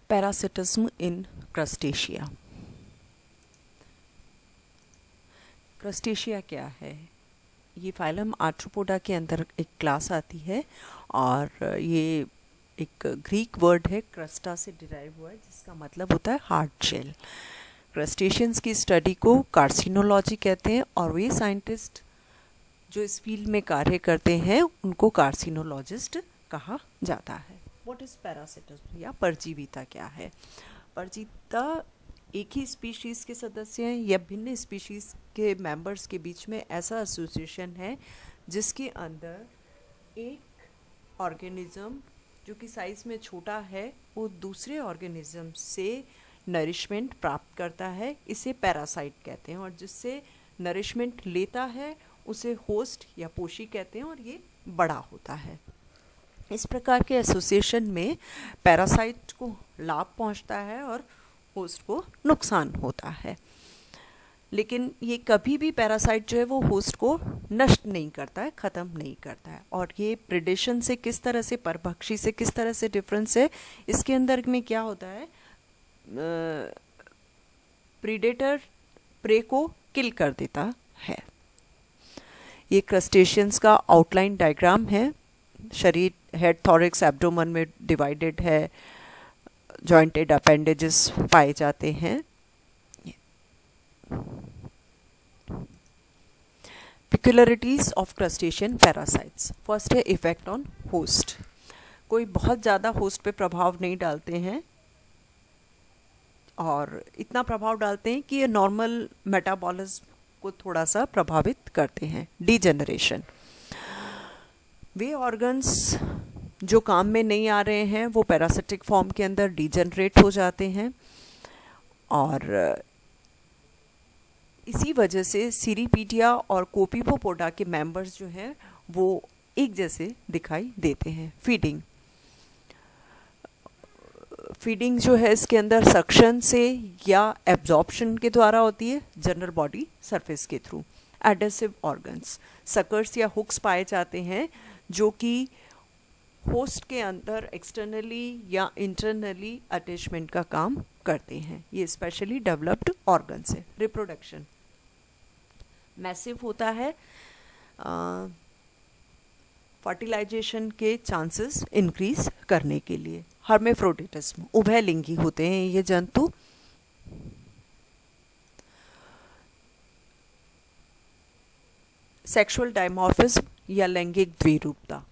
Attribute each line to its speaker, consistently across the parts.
Speaker 1: Parasitism इन crustacea. Crustacea क्या है? ये फाइलम आर्थ्रोपोडा के अंदर एक क्लास आती है और ये एक ग्रीक वर्ड है, क्रस्टा से डिराइव हुआ है, जिसका मतलब होता है हार्ड शेल। क्रस्टेशियंस की स्टडी को कार्सिनोलॉजी कहते हैं और वे साइंटिस्ट जो इस फील्ड में कार्य करते हैं उनको कार्सिनोलॉजिस्ट कहा जाता है। व्हाट इज़ पैरासिटिज्म या परजीविता क्या है? परजीविता एक ही स्पीशीज़ के सदस्य हैं या भिन्न स्पीशीज़ के मेंबर्स के बीच में ऐसा एसोसिएशन है जिसके अंदर एक ऑर्गेनिज्म जो कि साइज़ में छोटा है वो दूसरे ऑर्गेनिज्म से नरिशमेंट प्राप्त करता है, इसे पैरासाइट कहते हैं, और जिससे नरिशमेंट लेता है उसे होस्ट या पोषी कहते हैं और ये बड़ा होता है। इस प्रकार के एसोसिएशन में पैरासाइट को लाभ पहुंचता है और होस्ट को नुकसान होता है, लेकिन ये कभी भी पैरासाइट जो है वो होस्ट को नष्ट नहीं करता है, ख़त्म नहीं करता है। और ये प्रेडेशन से किस तरह से, परभक्षी से किस तरह से डिफरेंस है, इसके अंदर में क्या होता है, प्रीडेटर प्रे को किल कर देता है। ये क्रस्टेशियंस का आउटलाइन डायग्राम है। शरीर हेड, थॉरिक्स, एब्डोमेन में डिवाइडेड है, जॉइंटेड अपेंडेजेस पाए जाते हैं। पिक्युलरिटीज ऑफ क्रस्टेशियन पैरासाइट्स। फर्स्ट है इफेक्ट ऑन होस्ट। कोई बहुत ज़्यादा होस्ट पे प्रभाव नहीं डालते हैं और इतना प्रभाव डालते हैं कि ये नॉर्मल मेटाबॉलिज्म को थोड़ा सा प्रभावित करते हैं। डीजेनरेशन, वे ऑर्गन्स जो काम में नहीं आ रहे हैं वो पैरासिटिक फॉर्म के अंदर डीजेनरेट हो जाते हैं और इसी वजह से सीरीपीडिया और कोपीपोपोडा के मेंबर्स जो हैं वो एक जैसे दिखाई देते हैं। फीडिंग जो है इसके अंदर सक्शन से या एब्जॉर्प्शन के द्वारा होती है, जनरल बॉडी सरफेस के थ्रू। एडेसिव ऑर्गन्स, सकर्स या हुक्स पाए जाते हैं जो कि होस्ट के अंदर एक्सटर्नली या इंटरनली अटैचमेंट का काम करते हैं। ये स्पेशली डेवलप्ड ऑर्गन्स है। रिप्रोडक्शन मैसिव होता है, फर्टिलाइजेशन के चांसेस इंक्रीज करने के लिए। हर्मेफ्रोडिटिज्म, उभयलिंगी होते हैं ये जंतु। सेक्सुअल डायमॉर्फिज्म या लैंगिक द्विरूपता,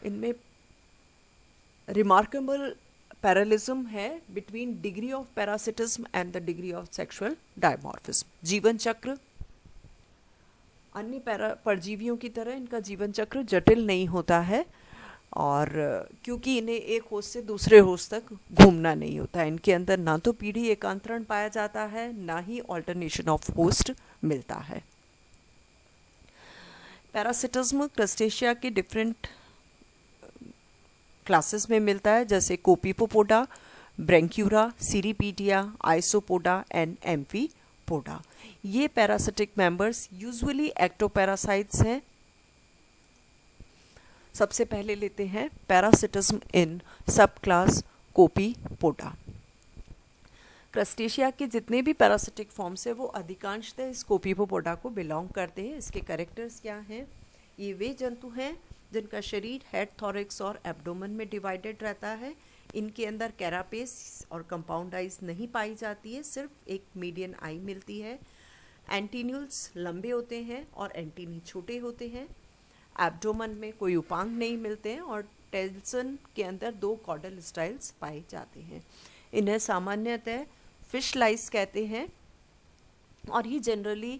Speaker 1: इनमें रिमार्केबल पैरेलिज्म है between degree of parasitism and the degree of sexual dimorphism. जीवन चक्र, अन्य परजीवियों की तरह इनका जीवन चक्र जटिल नहीं होता है और क्योंकि इन्हें एक होस्ट से दूसरे होस्ट तक घूमना नहीं होता है, इनके अंदर ना तो पीढ़ी एकांतरण पाया जाता है ना ही ऑल्टरनेशन ऑफ होस्ट मिलता है। पैरासिटिज्म क्रस्टेशिया के डिफरेंट क्लासेस में मिलता है, जैसे कोपीपोपोडा, ब्रैंक्यूरा, सीरीपीडिया, आइसोपोडा एंड एम्फीपोडा। ये पैरासिटिक मेंबर्स यूजुअली एक्टोपैरासाइट्स हैं। सबसे पहले लेते हैं पैरासिटिज्म इन सब क्लास कोपीपोडा। क्रस्टेशिया के जितने भी पैरासिटिक फॉर्म्स हैं वो अधिकांशतः इस कोपीपोपोडा को बिलोंग करते हैं। इसके कैरेक्टर्स क्या हैं? ये वे जंतु हैं जिनका शरीर हेड, थॉरिक्स और एब्डोमेन में डिवाइडेड रहता है। इनके अंदर कैरापेस और कंपाउंड आइज नहीं पाई जाती है, सिर्फ एक मीडियन आई मिलती है। एंटीन्यूल्स लंबे होते हैं और एंटीनी छोटे होते हैं। एब्डोमेन में कोई उपांग नहीं मिलते हैं और टेल्सन के अंदर 2 कॉर्डल स्टाइल्स पाए जाते हैं। इन्हें सामान्यतः फिश लाइस कहते हैं और ये जनरली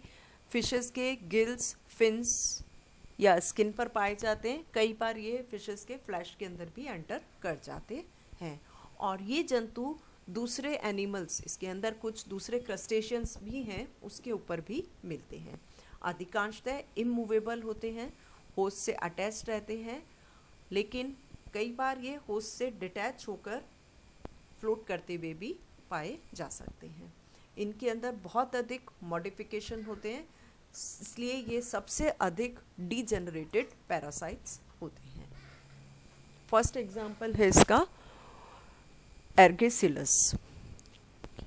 Speaker 1: फिशेस के गिल्स, फिन्स या स्किन पर पाए जाते हैं। कई बार ये फिशेस के फ्लैश के अंदर भी एंटर कर जाते हैं और ये जंतु दूसरे एनिमल्स, इसके अंदर कुछ दूसरे क्रस्टेशियंस भी हैं, उसके ऊपर भी मिलते हैं। अधिकांशतः इमूवेबल होते हैं, होस्ट से अटैच रहते हैं, लेकिन कई बार ये होस्ट से डिटैच होकर फ्लोट करते हुए भी पाए जा सकते हैं। इनके अंदर बहुत अधिक मॉडिफिकेशन होते हैं, इसलिए ये सबसे अधिक डीजेनरेटेड पैरासाइट्स होते हैं। फर्स्ट एग्जाम्पल है इसका एर्गेसिलस।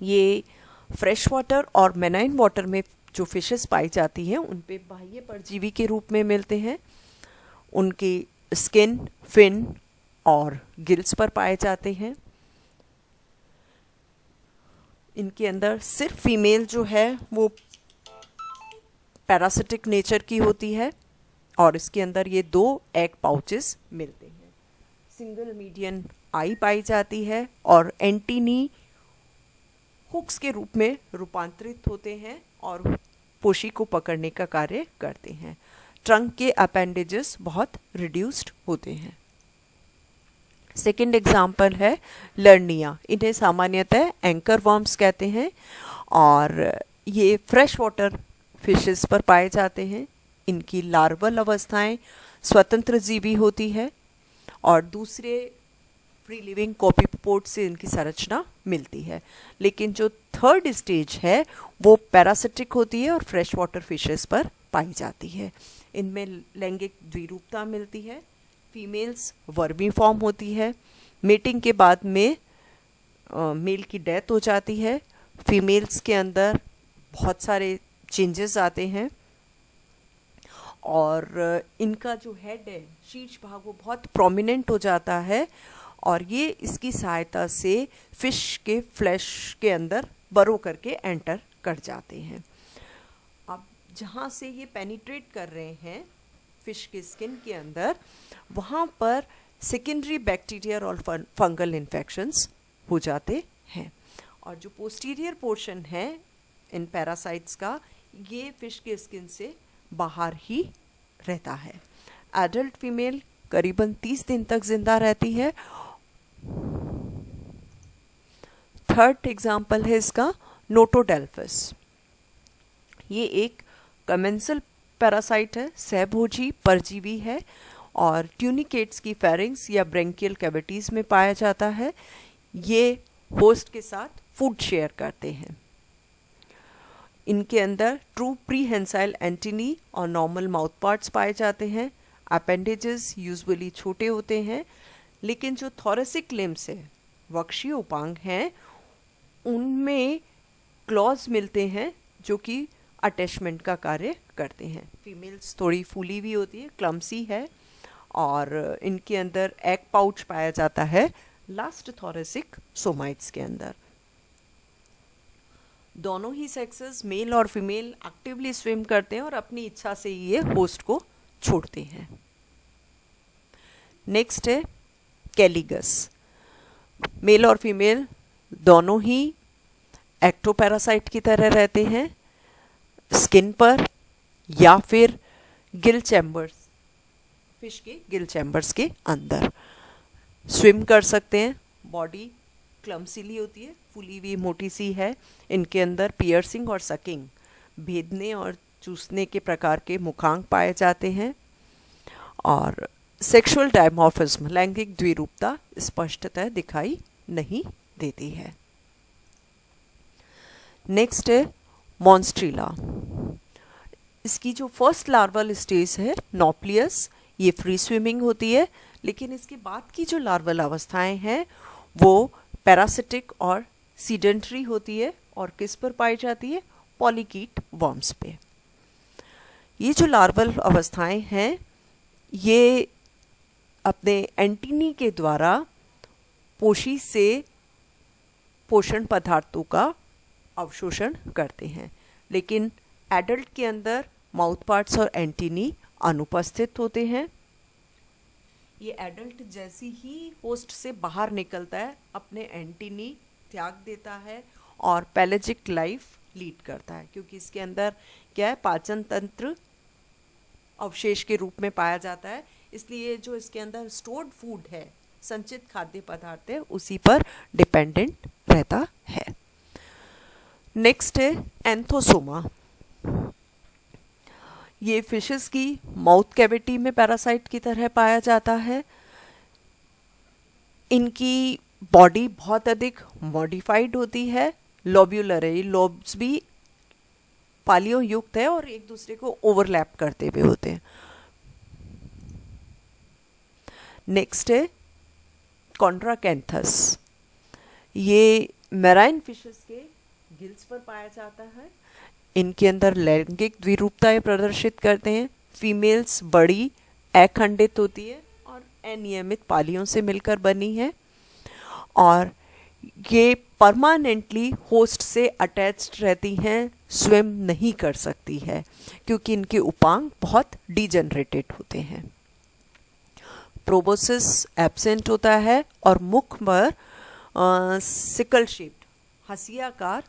Speaker 1: ये फ्रेश वाटर और मेनाइन वाटर में जो फिशेस पाई जाती हैं उन पे बाह्य परजीवी के रूप में मिलते हैं। उनकी स्किन, फिन और गिल्स पर पाए जाते हैं। इनके अंदर सिर्फ फीमेल जो है वो पैरासिटिक नेचर की होती है और इसके अंदर ये 2 एग पाउचेस मिलते हैं। सिंगल मीडियन आई पाई जाती है और एंटीनी हुक्स के रूप में रूपांतरित होते हैं और पोशी को पकड़ने का कार्य करते हैं। ट्रंक के अपेंडेजेस बहुत रिड्यूस्ड होते हैं। सेकेंड एग्जाम्पल है लर्निया। इन्हें सामान्यतः एंकर वर्म्स कहते हैं और ये फ्रेश वाटर फिशेस पर पाए जाते हैं। इनकी लार्वल अवस्थाएं स्वतंत्र जीवी होती है और दूसरे फ्री लिविंग कॉपीपोड से इनकी संरचना मिलती है। लेकिन जो थर्ड स्टेज है वो पैरासिटिक होती है और फ्रेश वाटर फिशेस पर पाई जाती है। इनमें लैंगिक द्विरूपता मिलती है। फीमेल्स वर्मी फॉर्म होती है। मेटिंग के बाद में मेल की डेथ हो जाती है। फीमेल्स के अंदर बहुत सारे चेंजेस आते हैं और इनका जो हेड है, शीर्ष भाग, वो बहुत प्रोमिनेंट हो जाता है और ये इसकी सहायता से फिश के फ्लैश के अंदर बरो करके एंटर कर जाते हैं। अब जहाँ से ये पेनिट्रेट कर रहे हैं फिश के स्किन के अंदर, वहाँ पर सेकेंडरी बैक्टीरियल और फंगल इन्फेक्शंस हो जाते हैं और जो पोस्टीरियर पोर्शन है इन पैरासाइट्स का, ये फिश के स्किन से बाहर ही रहता है। एडल्ट फीमेल करीबन 30 दिन तक जिंदा रहती है। थर्ड एग्जाम्पल है इसका नोटोडेल्फिस। ये एक कमेंसल पैरासाइट है, सहभोजी परजीवी है और ट्यूनिकेट्स की फेरिंग्स या ब्रेंकियल कैविटीज़ में पाया जाता है। ये होस्ट के साथ फूड शेयर करते हैं। इनके अंदर ट्रू प्रीहेंसाइल एंटीनी और नॉर्मल माउथ पार्ट्स पाए जाते हैं। अपेंडेजेस यूजुअली छोटे होते हैं, लेकिन जो थोरेसिक लिम्स है, वक्षीय उपांग हैं, उनमें क्लॉज मिलते हैं जो कि अटैचमेंट का कार्य करते हैं। फीमेल्स थोड़ी फूली हुई होती है, क्लम्सी है और इनके अंदर एग पाउच पाया जाता है लास्ट थोरेसिक सोमाइट्स के अंदर। दोनों ही सेक्सेस, मेल और फीमेल, एक्टिवली स्विम करते हैं और अपनी इच्छा से ये होस्ट को छोड़ते हैं। नेक्स्ट है कैलिगस। मेल और फीमेल दोनों ही एक्टोपैरासाइट की तरह रहते हैं, स्किन पर या फिर गिल चैम्बर्स, फिश के गिल चैम्बर्स के अंदर स्विम कर सकते हैं। बॉडी क्लम्सीली होती है, फूली हुई मोटी सी है। इनके अंदर पियर्सिंग और सकिंग, भेदने और चूसने के प्रकार के मुखांग पाए जाते हैं और सेक्सुअल डायमॉर्फिज्म, लैंगिक द्विरूपता स्पष्टतः दिखाई नहीं देती है। नेक्स्ट है मॉन्स्ट्रीला। इसकी जो फर्स्ट लार्वल स्टेज है नॉप्लियस, ये फ्री स्विमिंग होती है, लेकिन इसके बाद की जो लार्वल अवस्थाएं हैं वो पैरासिटिक और सीडेंट्री होती है और किस पर पाई जाती है? पॉलीकीट वर्म्स पे। ये जो लार्वल अवस्थाएं हैं ये अपने एंटीनी के द्वारा पोशी से पोषण पदार्थों का अवशोषण करते हैं, लेकिन एडल्ट के अंदर माउथ पार्ट्स और एंटीनी अनुपस्थित होते हैं। ये एडल्ट जैसी ही होस्ट से बाहर निकलता है, अपने एंटीनी त्याग देता है और पैलेजिक लाइफ लीड करता है, क्योंकि इसके अंदर क्या है, पाचन तंत्र अवशेष के रूप में पाया जाता है, इसलिए जो इसके अंदर स्टोर्ड फूड है, संचित खाद्य पदार्थ है, उसी पर डिपेंडेंट रहता है। नेक्स्ट है एंथोसोमा। ये फिशेस की माउथ कैविटी में पैरासाइट की तरह पाया जाता है। इनकी बॉडी बहुत अधिक मॉडिफाइड होती है, लोब्यूलर है, लोब्स भी पालियों युक्त है और एक दूसरे को ओवरलैप करते हुए होते हैं। नेक्स्ट है कॉन्ड्राकैंथस। ये मैराइन फिशेस के गिल्स पर पाया जाता है। इनके अंदर लैंगिक द्विरूपताएं प्रदर्शित करते हैं। फीमेल्स बड़ी अखंडित होती है और अनियमित पालियों से मिलकर बनी है, और ये परमानेंटली होस्ट से अटैच्ड रहती हैं, स्विम नहीं कर सकती है क्योंकि इनके उपांग बहुत डिजेनरेटेड होते हैं। प्रोबोसिस एब्सेंट होता है और मुख पर सिकल शेप्ड हंसियाकार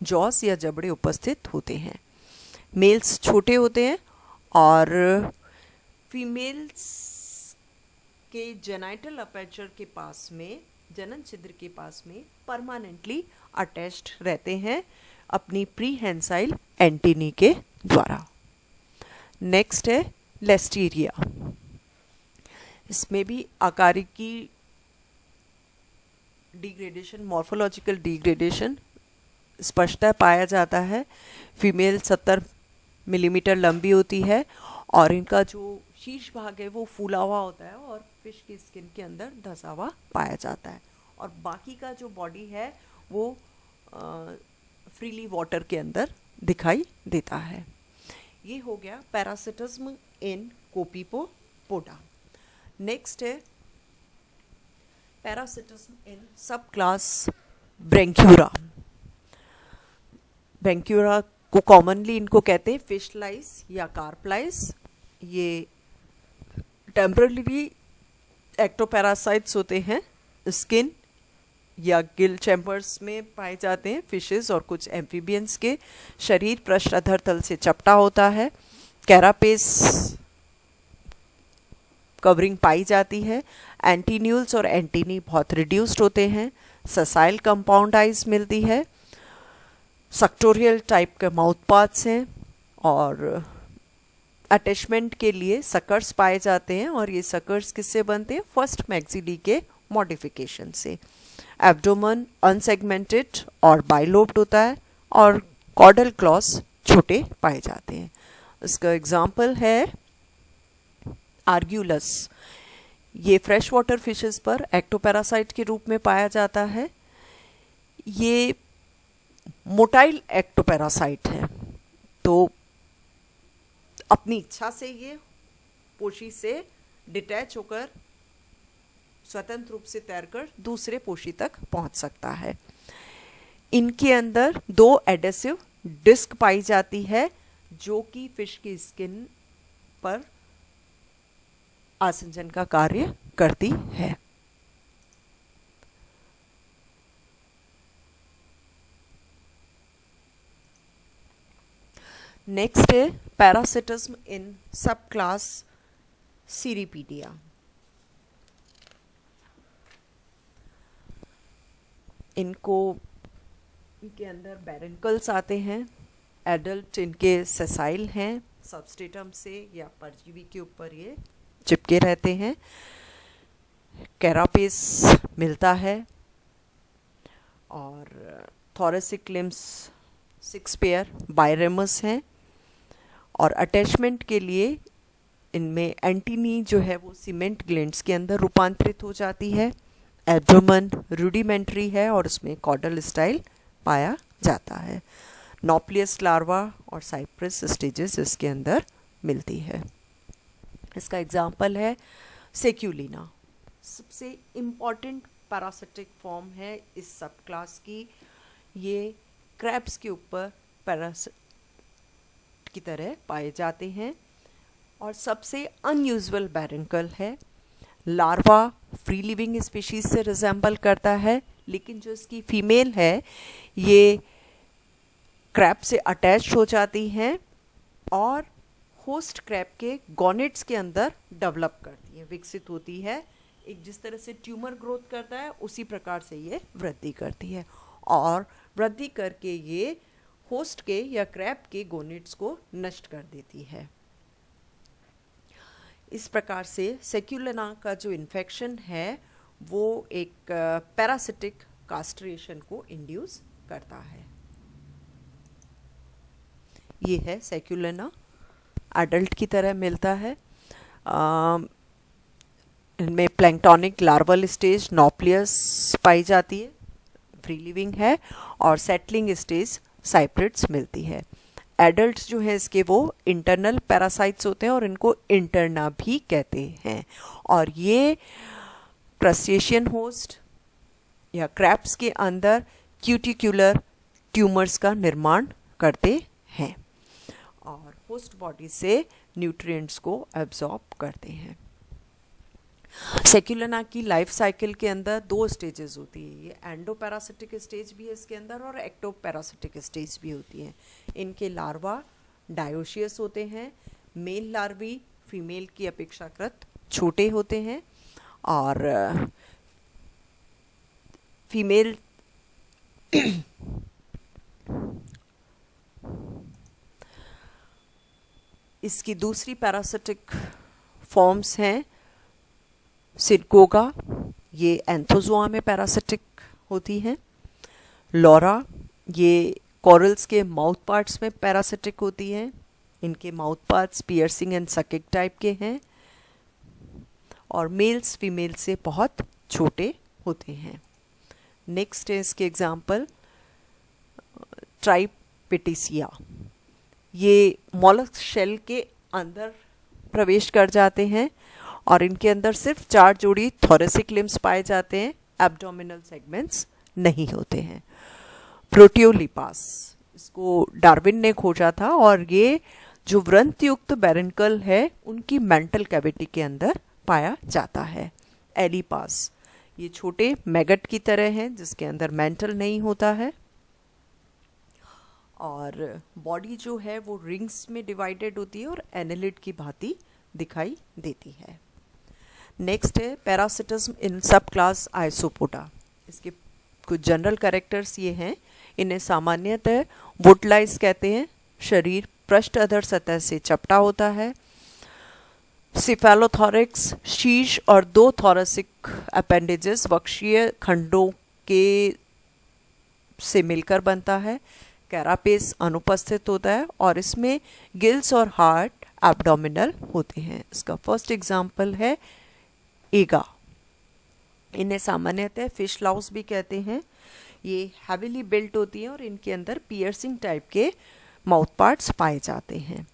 Speaker 1: जॉस या जबड़े उपस्थित होते हैं। मेल्स छोटे होते हैं और फीमेल्स के जेनाइटल अपर्चर के पास में, जनन छिद्र के पास में परमानेंटली अटैच्ड रहते हैं अपनी प्रीहेंसाइल एंटीनी के द्वारा। नेक्स्ट है लेस्टीरिया। इसमें भी आकारिकी डिग्रेडेशन, मॉर्फोलॉजिकल डिग्रेडेशन स्पष्टतः पाया जाता है। फीमेल 70 मिलीमीटर लंबी होती है और इनका जो शीर्ष भाग है वो फूला हुआ होता है और फिश की स्किन के अंदर धंसा हुआ पाया जाता है, और बाकी का जो बॉडी है वो फ्रीली वाटर के अंदर दिखाई देता है। ये हो गया पैरासिटिज्म इन कोपीपोपोडा। नेक्स्ट है पैरासिटिज्म इन सब क्लास ब्रैंक्यूरा। ब्रैंक्यूरा को कॉमनली इनको कहते हैं फिश लाइस या कार्प लाइस। ये टेम्पररी एक्टोपैरासाइट्स होते हैं, स्किन या गिल चैम्बर्स में पाए जाते हैं। फिशेस और कुछ एम्फीबियंस के शरीर पृष्ठ अधर तल से चपटा होता है। कैरापेस कवरिंग पाई जाती है। एंटीन्यूल्स और एंटीनी बहुत रिड्यूस्ड होते हैं। ससाइल कंपाउंड आइज मिलती है। सक्टोरियल टाइप के माउथ पार्ट्स हैं और अटैचमेंट के लिए सकर्स पाए जाते हैं, और ये सकर्स किससे बनते हैं? फर्स्ट मैक्सिली के मॉडिफिकेशन से। एब्डोमन अनसेगमेंटेड और बाइलोब्ड होता है और कॉर्डल क्लॉस छोटे पाए जाते हैं। इसका एग्जाम्पल है आर्ग्यूलस। ये फ्रेश वाटर फिशेस पर एक्टोपैरासाइट के रूप में पाया जाता है। ये मोटाइल एक्टोपैरासाइट है, तो अपनी इच्छा से ये पोषी से डिटैच होकर स्वतंत्र रूप से तैरकर दूसरे पोषी तक पहुंच सकता है। इनके अंदर 2 एडेसिव डिस्क पाई जाती है जो कि फिश की स्किन पर आसंजन का कार्य करती है। नेक्स्ट है पैरासिटिज्म इन सब क्लास सीरीपीडिया। इनके अंदर बैरेंकल्स आते हैं। एडल्ट इनके सेसाइल हैं, सबस्टेटम से या परजीवी के ऊपर ये चिपके रहते हैं। कैरापेस मिलता है और थोरेसिक लिम्स 6 पेयर बायरेमस हैं, और अटैचमेंट के लिए इनमें एंटीनी जो है वो सीमेंट ग्लैंड्स के अंदर रूपांतरित हो जाती है। एब्डोमेन रूडिमेंट्री है और उसमें कॉर्डल स्टाइल पाया जाता है। नॉप्लियस लार्वा और साइप्रस स्टेजेस इसके अंदर मिलती है। इसका एग्जाम्पल है सेक्यूलिना। सबसे इम्पॉर्टेंट पैरासिटिक फॉर्म है इस सब क्लास की। ये क्रैब्स के ऊपर पैरासिट की तरह पाए जाते हैं और सबसे अनयूजुअल बैरेंकल है। लार्वा फ्री लिविंग स्पीशीज से रिजेंबल करता है, लेकिन जो इसकी फीमेल है ये क्रैब से अटैच हो जाती हैं और होस्ट क्रैब के गॉनेट्स के अंदर डेवलप करती है, विकसित होती है। एक जिस तरह से ट्यूमर ग्रोथ करता है उसी प्रकार से ये वृद्धि करती है, और वृद्धि करके ये होस्ट के या क्रैब के गोनेट्स को नष्ट कर देती है। इस प्रकार से सेक्यूलिना का जो इन्फेक्शन है वो एक पैरासिटिक कास्ट्रेशन को इंड्यूस करता है। ये है सेक्यूलिना, एडल्ट की तरह मिलता है। इनमें प्लैंक्टोनिक लार्वल स्टेज नॉप्लियस पाई जाती है, फ्री लिविंग है और सेटलिंग स्टेज साइप्रिड्स मिलती है। एडल्ट्स जो है इसके वो इंटरनल पैरासाइट्स होते हैं और इनको इंटरना भी कहते हैं। और ये क्रस्टेशियन होस्ट या क्रैब्स के अंदर क्यूटिक्युलर ट्यूमर्स का निर्माण करते हैं और होस्ट बॉडी से न्यूट्रिएंट्स को एब्जॉर्ब करते हैं। सेक्युलना की लाइफ साइकिल के अंदर 2 स्टेजेस होती है। ये एंडोपैरासिटिक स्टेज भी है इसके अंदर और एक्टोपैरासिटिक स्टेज भी होती है। इनके लार्वा डायोशियस होते हैं। मेल लार्वी फीमेल की अपेक्षाकृत छोटे होते हैं और फीमेल इसकी दूसरी पैरासिटिक फॉर्म्स हैं सिरकोगा, ये एंथोजोआ में पैरासिटिक होती हैं। लॉरा, ये कॉरल्स के माउथ पार्ट्स में पैरासिटिक होती हैं। इनके mouth parts piercing and sucking type के हैं और मेल्स फीमेल से बहुत छोटे होते हैं। नेक्स्ट है इसके एग्जाम्पल ट्राइपेटिसिया। ये मॉलस्क शेल के अंदर प्रवेश कर जाते हैं और इनके अंदर सिर्फ 4 जोड़ी थोरेसिक लिम्स पाए जाते हैं, एब्डोमिनल सेगमेंट्स नहीं होते हैं। प्रोटियोलिपास, इसको डार्विन ने खोजा था और ये जो व्रंतयुक्त बैरनकल है उनकी मेंटल कैविटी के अंदर पाया जाता है। एलिपास, ये छोटे मैगट की तरह हैं जिसके अंदर मेंटल नहीं होता है और बॉडी जो है वो रिंग्स में डिवाइडेड होती है और एनेलिड की भांति दिखाई देती है। नेक्स्ट है पैरासिटिज्म इन सब क्लास आइसोपोडा। इसके कुछ जनरल कैरेक्टर्स ये हैं। इन्हें सामान्यतः वुडलाइस कहते हैं। शरीर पृष्ठ अधर सतह से चपटा होता है। सिफेलोथोरिक्स, शीर्ष और 2 थोरेसिक अपेंडेजेस वक्षीय खंडों के से मिलकर बनता है। कैरापेस अनुपस्थित होता है और इसमें गिल्स और हार्ट एब्डोमिनल होते हैं। इसका फर्स्ट एग्जाम्पल है एगा। इन्हें सामान्यतः फिश लाउस भी कहते हैं। ये हैविली बिल्ट होती है और इनके अंदर पियर्सिंग टाइप के माउथ पार्ट्स पाए जाते हैं।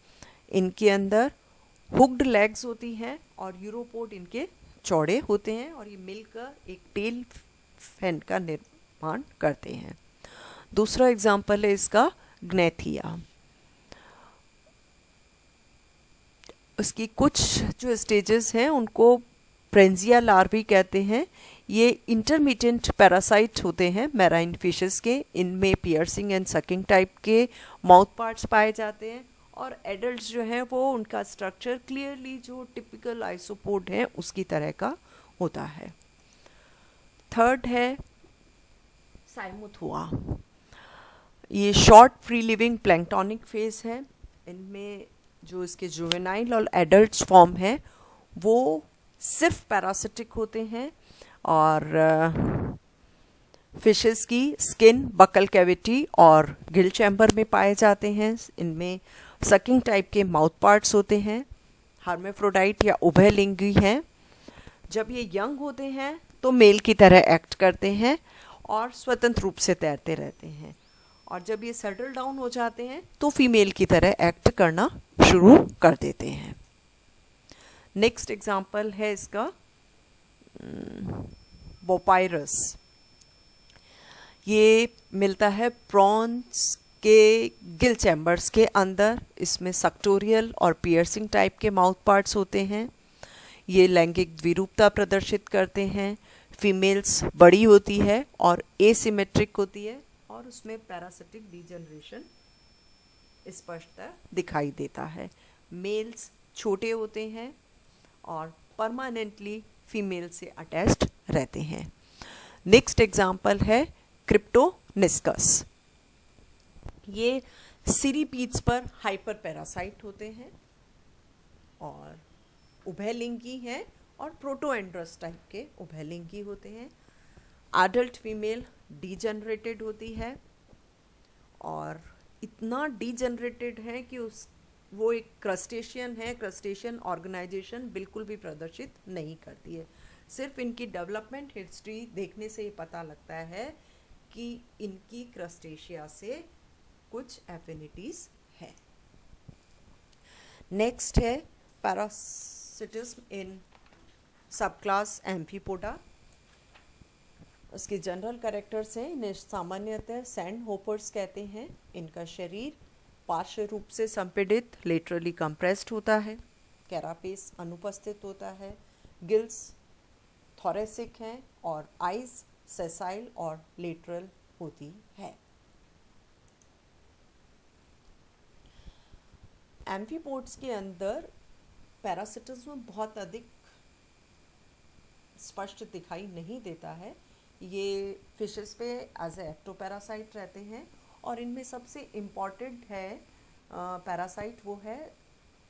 Speaker 1: इनके अंदर हुक्ड लेग्स होती हैं और यूरोपोड इनके चौड़े होते हैं और ये मिलकर एक टेल फैन का निर्माण करते हैं। दूसरा एग्जाम्पल है इसका ग्नेथिया। उसकी कुछ जो स्टेजेस हैं उनको प्रेंजिया लार्वी कहते हैं। ये इंटरमीडिएट पैरासाइट होते हैं मैराइन फिशेस के। इनमें पियर्सिंग एंड सकिंग टाइप के माउथ पार्ट्स पाए जाते हैं और एडल्ट्स जो हैं वो उनका स्ट्रक्चर क्लियरली जो टिपिकल आइसोपोड है उसकी तरह का होता है। थर्ड है साइमोथोआ। ये short free living planktonic phase है। इनमें जो इसके जुवेनाइल और एडल्ट फॉर्म है वो सिर्फ पैरासिटिक होते हैं और फिशेस की स्किन, बकल कैविटी और गिल चैम्बर में पाए जाते हैं। इनमें सकिंग टाइप के माउथ पार्ट्स होते हैं। हर्मेफ्रोडाइट या उभयलिंगी हैं। जब ये यंग होते हैं तो मेल की तरह एक्ट करते हैं और स्वतंत्र रूप से तैरते रहते हैं और जब ये सेटल डाउन हो जाते हैं तो फीमेल की तरह एक्ट करना शुरू कर देते हैं। नेक्स्ट एग्जाम्पल है इसका बोपायरस। ये मिलता है प्रॉन्स के गिल चैम्बर्स के अंदर। इसमें सक्टोरियल और पियर्सिंग टाइप के माउथ पार्ट्स होते हैं। ये लैंगिक द्विरूपता प्रदर्शित करते हैं। फीमेल्स बड़ी होती है और एसिमेट्रिक होती है और उसमें पैरासिटिक डीजनरेशन स्पष्टतः दिखाई देता है। मेल्स छोटे होते हैं और परमानेंटली फीमेल से अटैच्ड रहते हैं। नेक्स्ट एग्जाम्पल है क्रिप्टोनिस्कस। ये सीरीपीड्स पर हाइपर पैरासाइट होते हैं और उभयलिंगी हैं और प्रोटोएंड्रस टाइप के उभयलिंगी होते हैं। एडल्ट फीमेल डीजनरेटेड होती है और इतना डीजनरेटेड है कि वो एक क्रस्टेशियन है। क्रस्टेशियन ऑर्गेनाइजेशन बिल्कुल भी प्रदर्शित नहीं करती है। सिर्फ इनकी डेवलपमेंट हिस्ट्री देखने से ही पता लगता है कि इनकी क्रस्टेशिया से कुछ एफिनिटीज है। नेक्स्ट है पैरासिटिज्म इन सब क्लास एम्फीपोडा। उसके जनरल कैरेक्टर्स हैं, इन्हें सामान्यतः सैंड होपर्स कहते हैं। इनका शरीर पार्श्व रूप से संपीड़ित लेटरली कंप्रेस्ड होता है, कैरापेस अनुपस्थित होता है, गिल्स थोरेसिक हैं और आइज सेसाइल और लेटरल होती है। एम्फीपोड्स के अंदर पैरासिटिज्म बहुत अधिक स्पष्ट दिखाई नहीं देता है। ये फिशेस पे एज ए एक्टोपैरासाइट रहते हैं और इनमें सबसे इम्पॉर्टेंट है पैरासाइट वो है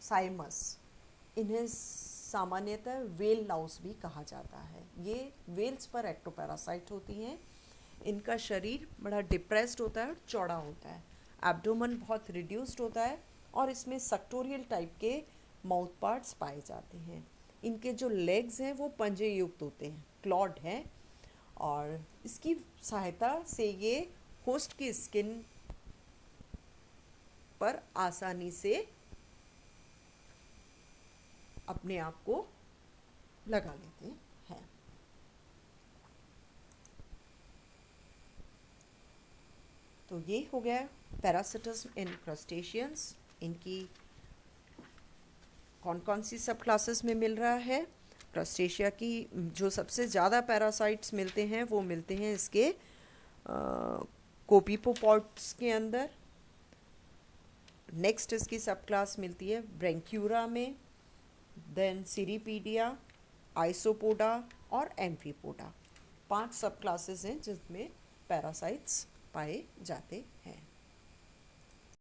Speaker 1: साइमस। इन्हें सामान्यतः वेल लाउस भी कहा जाता है। ये वेल्स पर एक्टोपैरासाइट होती हैं। इनका शरीर बड़ा डिप्रेस्ड होता है और चौड़ा होता है। एब्डोमेन बहुत रिड्यूस्ड होता है और इसमें सक्टोरियल टाइप के माउथ पार्ट्स पाए जाते हैं। इनके जो लेग्स हैं वो पंजे युक्त होते हैं, क्लॉड हैं, और इसकी सहायता से ये होस्ट की स्किन पर आसानी से अपने आप को लगा लेते हैं। तो ये हो गया पैरासिटिज्म इन क्रस्टेशियंस। इनकी कौन कौन सी सब क्लासेस में मिल रहा है। क्रस्टेशिया की जो सबसे ज़्यादा पैरासाइट्स मिलते हैं वो मिलते हैं इसके कोपीपोपॉड्स के अंदर। नेक्स्ट इसकी सब क्लास मिलती है ब्रेंक्यूरा में, देन सीरीपीडिया, आइसोपोडा और एम्फीपोडा। 5 सब क्लासेस हैं जिसमें पैरासाइट्स पाए जाते हैं।